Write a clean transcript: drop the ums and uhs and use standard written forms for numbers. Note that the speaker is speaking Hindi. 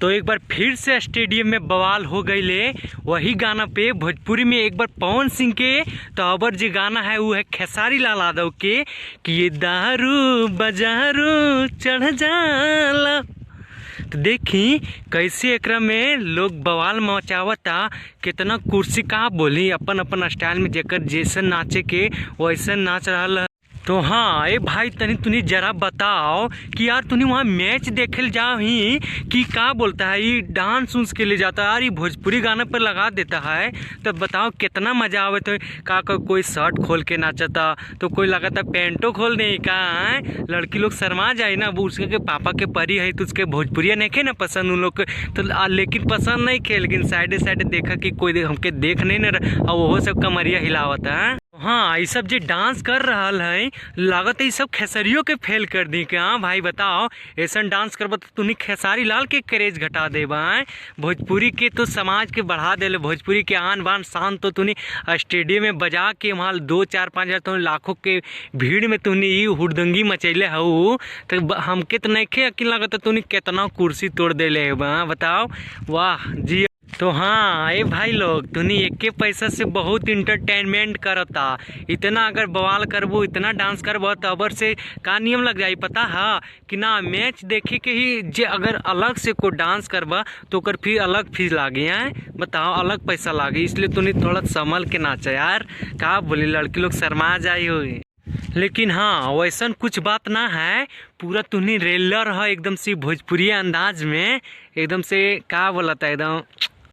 तो एक बार फिर से स्टेडियम में बवाल हो गई ले। वही गाना पे भोजपुरी में एक बार पवन सिंह के तो अबर जो गाना है वो है खेसारी लाल यादव के कि ये दारू बजारू चढ़ जाला। तो देखी कैसे एकरा में लोग बवाल मचावता, कितना कुर्सी का बोली अपन अपन स्टाइल में जेकर जैसन नाचे के वैसन नाच रहा। तो हाँ ए भाई तनी तुनी जरा बताओ कि यार तूने वहाँ मैच देखे जाओ ही कि क्या बोलता है ये डांस उन्स के लिए जाता है यार, ये भोजपुरी गाना पर लगा देता है। तो बताओ कितना मजा आवे। तो का कोई शर्ट खोल के नाचता तो कोई लगाता पैंटो खोल नहीं का है। लड़की लोग शर्मा जाए ना, वो उसके पापा के परी है तो उसके भोजपुरिया नहीं खे ना पसंद उन लोग तो, लेकिन पसंद नहीं खे, लेकिन साइडे साइडे देखा कि कोई हमके देख नहीं ना और वो सब कमरिया हिलावता है। हाँ ये सब जो डांस कर रहा है लागत है सब खेसरियों के फेल कर दी के। हाँ भाई बताओ ऐसा डांस करब तो तुनी खेसारी लाल के क्रेज घटा देबा है। भोजपुरी के तो समाज के बढ़ा दे, भोजपुरी के आन बान शान तो तुनी स्टेडियम में बजा के वहाँ 2-4-5 हज़ार तो लाखों के भीड़ में तुनी ये हुड़दंगी मचैले हऊ। तो हमके तो नहीं खे यकीन लागत तुनी कितना कुर्सी तोड़ देले बताओ। वाह जी। तो हाँ ए भाई लोग तुनी एक के पैसा से बहुत इंटरटेनमेंट करता। इतना अगर बवाल करबो इतना डांस करबो तो अबर से का नियम लग जाई पता है कि ना। मैच देखे के ही जे अगर अलग से कोई डांस करबा तो कर फिर अलग फीस लागे है। बताओ अलग पैसा लागे, इसलिए तुनी थोड़ा संभल के नाचा यार। का बोली लड़की लोग शर्मा जाई हो। लेकिन हाँ वैसा कुछ बात ना है, पूरा तुनी रेलर है एकदम से भोजपुरी अंदाज में एकदम से का बोलता एकदम